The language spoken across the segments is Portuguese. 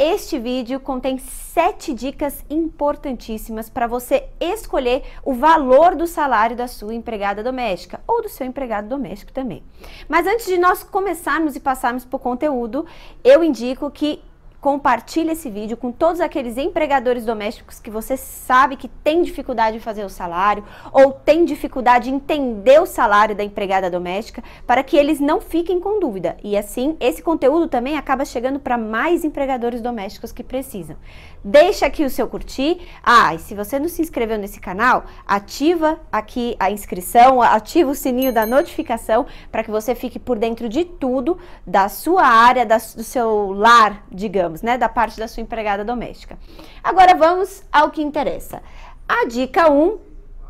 Este vídeo contém 7 dicas importantíssimas para você escolher o valor do salário da sua empregada doméstica ou do seu empregado doméstico também. Mas antes de nós começarmos e passarmos para o conteúdo, eu indico que compartilhe esse vídeo com todos aqueles empregadores domésticos que você sabe que tem dificuldade em fazer o salário ou tem dificuldade em entender o salário da empregada doméstica, para que eles não fiquem com dúvida. E assim, esse conteúdo também acaba chegando para mais empregadores domésticos que precisam. Deixa aqui o seu curtir. E se você não se inscreveu nesse canal, ativa aqui a inscrição, ativa o sininho da notificação para que você fique por dentro de tudo da sua área, do seu lar, digamos, da parte da sua empregada doméstica. Agora vamos ao que interessa. A dica 1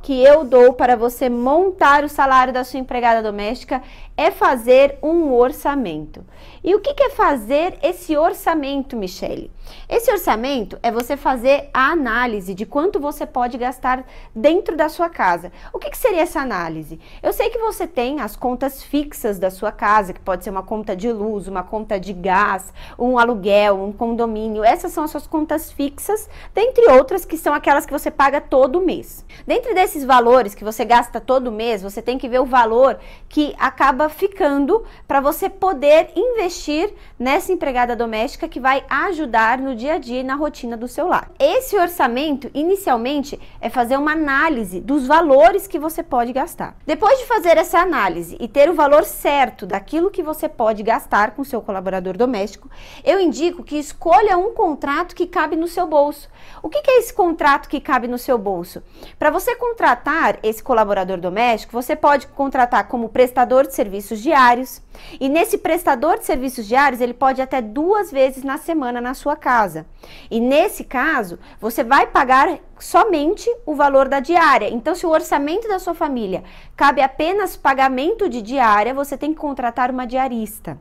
que eu dou para você montar o salário da sua empregada doméstica é fazer um orçamento. E o que é fazer esse orçamento, Michele? Esse orçamento é você fazer a análise de quanto você pode gastar dentro da sua casa. O que seria essa análise? Eu sei que você tem as contas fixas da sua casa, que pode ser uma conta de luz, uma conta de gás, um aluguel, um condomínio. Essas são as suas contas fixas, dentre outras que são aquelas que você paga todo mês. Dentre desses valores que você gasta todo mês, você tem que ver o valor que acaba ficando para você poder investir nessa empregada doméstica que vai ajudar no dia a dia e na rotina do seu lar. Esse orçamento, inicialmente, é fazer uma análise dos valores que você pode gastar. Depois de fazer essa análise e ter o valor certo daquilo que você pode gastar com o seu colaborador doméstico, eu indico que escolha um contrato que cabe no seu bolso. O que é esse contrato que cabe no seu bolso? Para você contratar esse colaborador doméstico, você pode contratar como prestador de serviços diários, e nesse prestador de serviços diários, ele pode ir até 2 vezes na semana na sua casa. E nesse caso, você vai pagar somente o valor da diária. Então, se o orçamento da sua família cabe apenas pagamento de diária, você tem que contratar uma diarista.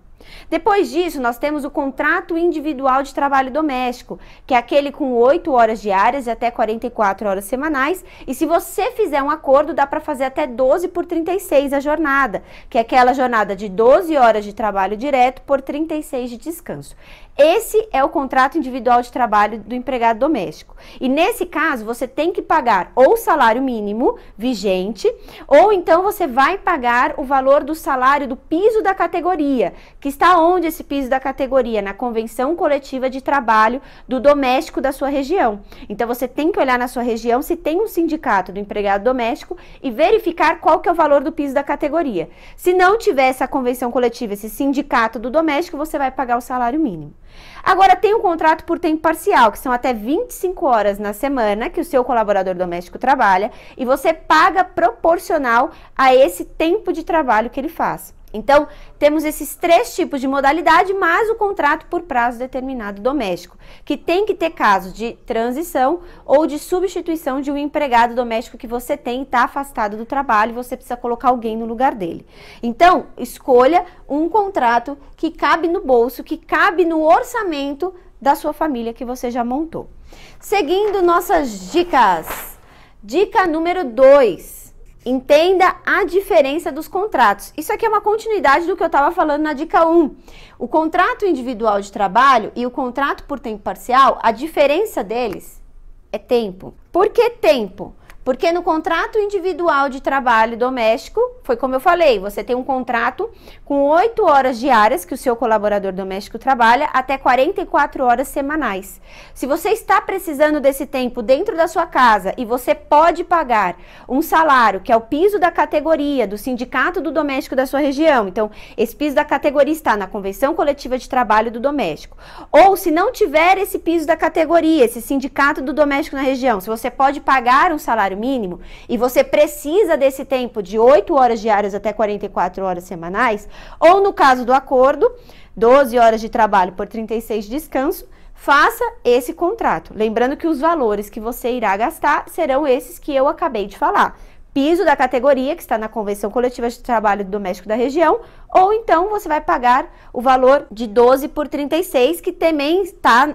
Depois disso, nós temos o contrato individual de trabalho doméstico, que é aquele com 8 horas diárias e até 44 horas semanais. E se você fizer um acordo, dá para fazer até 12 por 36 a jornada, que é aquela jornada de 12 horas de trabalho direto por 36 de descanso. Esse é o contrato individual de trabalho do empregado doméstico. E nesse caso, você tem que pagar ou o salário mínimo vigente, ou então você vai pagar o valor do salário do piso da categoria, que está onde esse piso da categoria? Na convenção coletiva de trabalho do doméstico da sua região. Então, você tem que olhar na sua região se tem um sindicato do empregado doméstico e verificar qual que é o valor do piso da categoria. Se não tiver essa convenção coletiva, esse sindicato do doméstico, você vai pagar o salário mínimo. Agora, tem um contrato por tempo parcial, que são até 25 horas na semana que o seu colaborador doméstico trabalha, e você paga proporcional a esse tempo de trabalho que ele faz. Então, temos esses 3 tipos de modalidade, mais o contrato por prazo determinado doméstico, que tem que ter casos de transição ou de substituição de um empregado doméstico que você tem e está afastado do trabalho e você precisa colocar alguém no lugar dele. Então, escolha um contrato que cabe no bolso, que cabe no orçamento da sua família que você já montou. Seguindo nossas dicas. Dica número 2. Entenda a diferença dos contratos. Isso aqui é uma continuidade do que eu estava falando na dica 1. O contrato individual de trabalho e o contrato por tempo parcial, a diferença deles é tempo. Por que tempo? Porque no contrato individual de trabalho doméstico, foi como eu falei, você tem um contrato com 8 horas diárias que o seu colaborador doméstico trabalha até 44 horas semanais. Se você está precisando desse tempo dentro da sua casa e você pode pagar um salário, que é o piso da categoria do sindicato do doméstico da sua região, então esse piso da categoria está na convenção coletiva de trabalho do doméstico, ou se não tiver esse piso da categoria, esse sindicato do doméstico na região, se você pode pagar um salário mínimo e você precisa desse tempo de 8 horas diárias até 44 horas semanais, ou no caso do acordo, 12 horas de trabalho por 36 de descanso, faça esse contrato. Lembrando que os valores que você irá gastar serão esses que eu acabei de falar. Piso da categoria, que está na Convenção Coletiva de Trabalho Doméstico da região, ou então você vai pagar o valor de 12 por 36, que também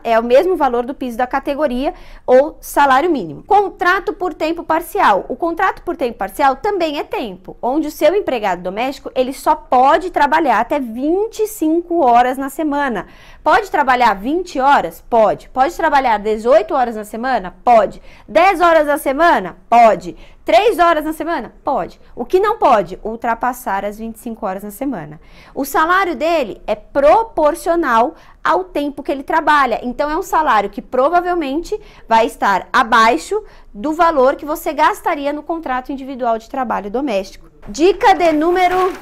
é o mesmo valor do piso da categoria ou salário mínimo. Contrato por tempo parcial. O contrato por tempo parcial também é tempo, onde o seu empregado doméstico, ele só pode trabalhar até 25 horas na semana. Pode trabalhar 20 horas? Pode. Pode trabalhar 18 horas na semana? Pode. 10 horas na semana? Pode. 3 horas na semana? Pode. O que não pode? Ultrapassar as 25 horas na semana. O salário dele é proporcional ao tempo que ele trabalha. Então, é um salário que provavelmente vai estar abaixo do valor que você gastaria no contrato individual de trabalho doméstico. Dica de número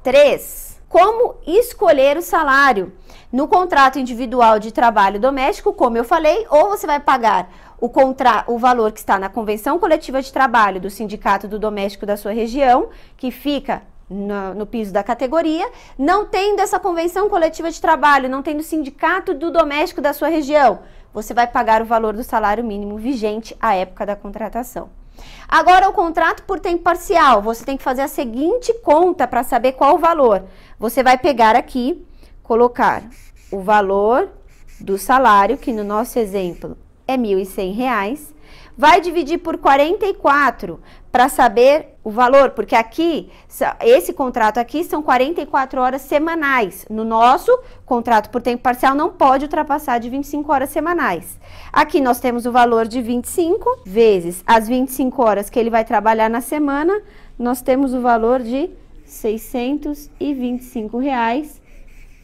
3. Como escolher o salário? No contrato individual de trabalho doméstico, como eu falei, ou você vai pagar o valor que está na convenção coletiva de trabalho do sindicato do doméstico da sua região, que fica no piso da categoria. Não tendo essa convenção coletiva de trabalho, não tendo sindicato do doméstico da sua região, você vai pagar o valor do salário mínimo vigente à época da contratação. Agora, o contrato por tempo parcial, você tem que fazer a seguinte conta para saber qual o valor. Você vai pegar aqui, colocar o valor do salário, que no nosso exemplo é R$ 1.100, vai dividir por 44 para saber o valor, porque aqui, esse contrato aqui são 44 horas semanais. No nosso contrato por tempo parcial não pode ultrapassar de 25 horas semanais. Aqui nós temos o valor de 25 vezes as 25 horas que ele vai trabalhar na semana, nós temos o valor de R$ 625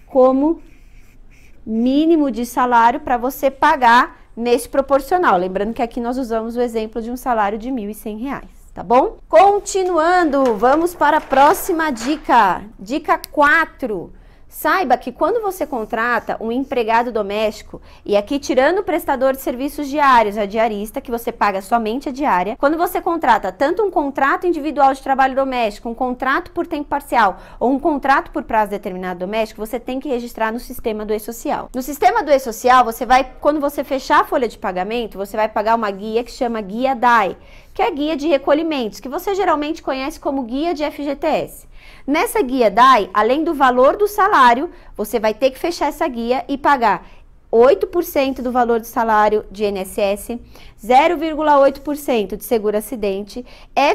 como mínimo de salário para você pagar nesse proporcional. Lembrando que aqui nós usamos o exemplo de um salário de R$ 1.100, tá bom? Continuando, vamos para a próxima dica. Dica 4. Saiba que quando você contrata um empregado doméstico, e aqui tirando o prestador de serviços diários, a diarista, que você paga somente a diária, quando você contrata tanto um contrato individual de trabalho doméstico, um contrato por tempo parcial ou um contrato por prazo determinado doméstico, você tem que registrar no sistema do E-Social. No sistema do E-Social, você vai, quando você fechar a folha de pagamento, você vai pagar uma guia que chama Guia DAI, que é a guia de recolhimentos, que você geralmente conhece como guia de FGTS. Nessa guia DAI, além do valor do salário, você vai ter que fechar essa guia e pagar 8% do valor do salário de INSS, 0,8% de seguro-acidente,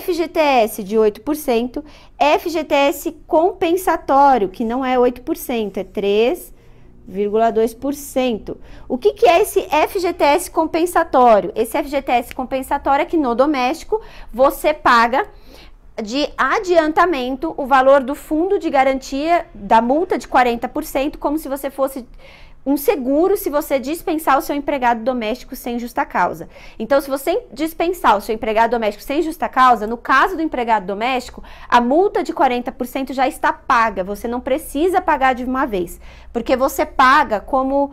FGTS de 8%, FGTS compensatório, que não é 8%, é 3,2%. O que é esse FGTS compensatório? Esse FGTS compensatório é que no doméstico você paga de adiantamento o valor do fundo de garantia da multa de 40%, como se você fosse um seguro se você dispensar o seu empregado doméstico sem justa causa. Então, se você dispensar o seu empregado doméstico sem justa causa, no caso do empregado doméstico, a multa de 40% já está paga, você não precisa pagar de uma vez, porque você paga como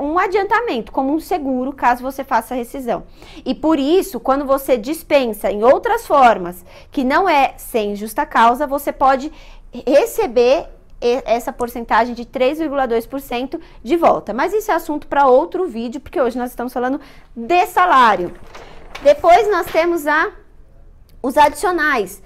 um adiantamento, como um seguro, caso você faça a rescisão. E por isso, quando você dispensa em outras formas, que não é sem justa causa, você pode receber essa porcentagem de 3,2% de volta. Mas isso é assunto para outro vídeo, porque hoje nós estamos falando de salário. Depois nós temos os adicionais.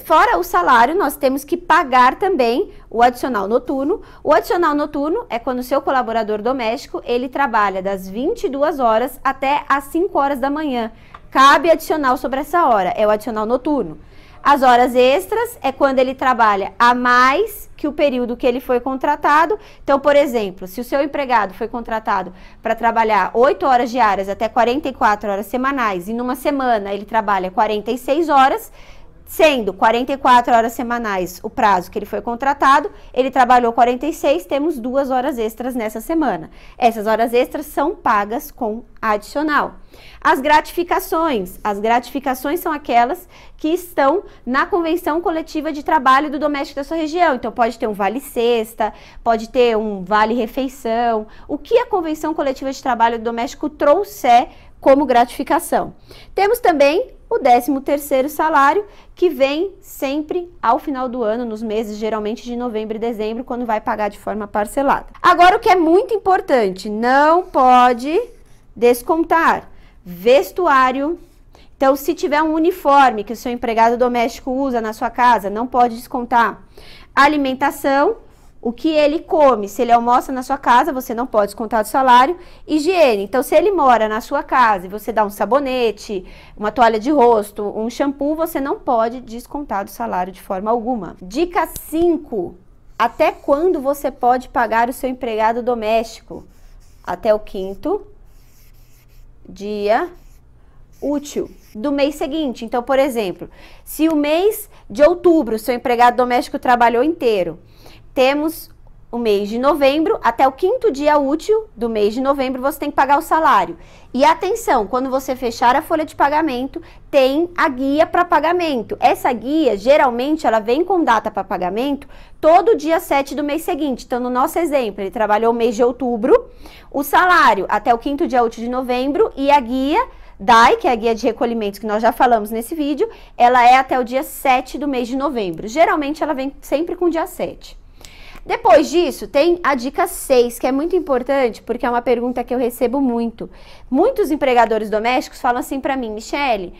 Fora o salário, nós temos que pagar também o adicional noturno. O adicional noturno é quando o seu colaborador doméstico, ele trabalha das 22 horas até as 5 horas da manhã. Cabe adicional sobre essa hora, é o adicional noturno. As horas extras é quando ele trabalha a mais que o período que ele foi contratado. Então, por exemplo, se o seu empregado foi contratado para trabalhar 8 horas diárias até 44 horas semanais e numa semana ele trabalha 46 horas, sendo 44 horas semanais o prazo que ele foi contratado, ele trabalhou 46, temos 2 horas extras nessa semana. Essas horas extras são pagas com adicional. As gratificações são aquelas que estão na convenção coletiva de trabalho do doméstico da sua região. Então, pode ter um vale-cesta, pode ter um vale-refeição, o que a convenção coletiva de trabalho do doméstico trouxer como gratificação. Temos também o 13º salário, que vem sempre ao final do ano, nos meses geralmente de novembro e dezembro, quando vai pagar de forma parcelada. Agora, o que é muito importante, não pode descontar vestuário. Então, se tiver um uniforme que o seu empregado doméstico usa na sua casa, não pode descontar. Alimentação, o que ele come. Se ele almoça na sua casa, você não pode descontar do salário. Higiene, então se ele mora na sua casa e você dá um sabonete, uma toalha de rosto, um shampoo, você não pode descontar do salário de forma alguma. Dica 5. Até quando você pode pagar o seu empregado doméstico? Até o 5º dia útil do mês seguinte. Então, por exemplo, se o mês de outubro o seu empregado doméstico trabalhou inteiro, temos o mês de novembro, até o 5º dia útil do mês de novembro você tem que pagar o salário. E atenção, quando você fechar a folha de pagamento, tem a guia para pagamento. Essa guia, geralmente, ela vem com data para pagamento todo dia 7 do mês seguinte. Então, no nosso exemplo, ele trabalhou o mês de outubro, o salário até o 5º dia útil de novembro e a guia DAI, que é a guia de recolhimentos que nós já falamos nesse vídeo, ela é até o dia 7 do mês de novembro. Geralmente, ela vem sempre com o dia 7. Depois disso, tem a dica 6, que é muito importante, porque é uma pergunta que eu recebo muito. Muitos empregadores domésticos falam assim para mim: Michele,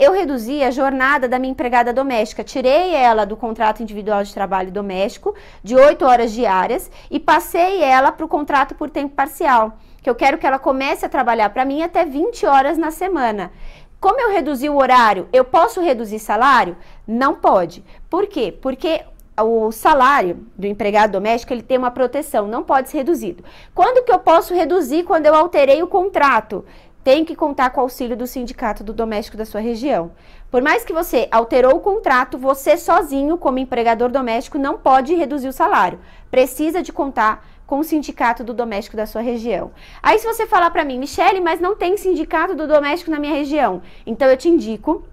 eu reduzi a jornada da minha empregada doméstica, tirei ela do contrato individual de trabalho doméstico, de 8 horas diárias, e passei ela para o contrato por tempo parcial, que eu quero que ela comece a trabalhar para mim até 20 horas na semana. Como eu reduzi o horário, eu posso reduzir salário? Não pode. Por quê? Porque o salário do empregado doméstico, ele tem uma proteção, não pode ser reduzido. Quando que eu posso reduzir? Quando eu alterei o contrato. Tem que contar com o auxílio do sindicato do doméstico da sua região. Por mais que você alterou o contrato, você sozinho, como empregador doméstico, não pode reduzir o salário. Precisa de contar com o sindicato do doméstico da sua região. Aí se você falar para mim: Michele, mas não tem sindicato do doméstico na minha região, então eu te indico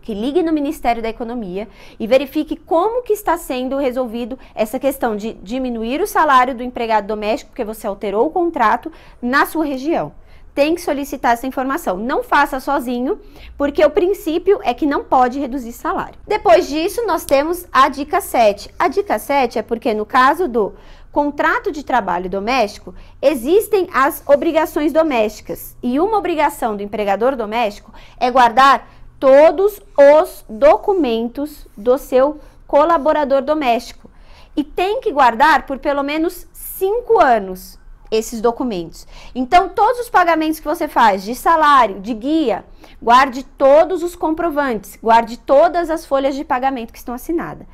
que ligue no Ministério da Economia e verifique como que está sendo resolvido essa questão de diminuir o salário do empregado doméstico, porque você alterou o contrato na sua região. Tem que solicitar essa informação. Não faça sozinho, porque o princípio é que não pode reduzir salário. Depois disso, nós temos a dica 7. A dica 7 é porque no caso do contrato de trabalho doméstico, existem as obrigações domésticas. E uma obrigação do empregador doméstico é guardar todos os documentos do seu colaborador doméstico. E tem que guardar por pelo menos 5 anos esses documentos. Então, todos os pagamentos que você faz de salário, de guia, guarde todos os comprovantes, guarde todas as folhas de pagamento que estão assinadas.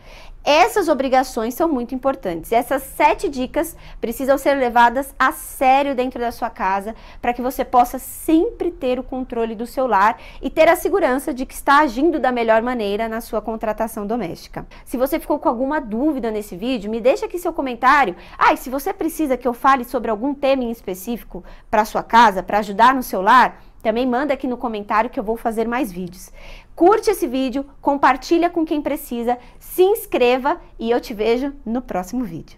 Essas obrigações são muito importantes. Essas 7 dicas precisam ser levadas a sério dentro da sua casa para que você possa sempre ter o controle do seu lar e ter a segurança de que está agindo da melhor maneira na sua contratação doméstica. Se você ficou com alguma dúvida nesse vídeo, me deixa aqui seu comentário. E se você precisa que eu fale sobre algum tema em específico para a sua casa, para ajudar no seu lar, também manda aqui no comentário que eu vou fazer mais vídeos. Curte esse vídeo, compartilha com quem precisa, se inscreva e eu te vejo no próximo vídeo.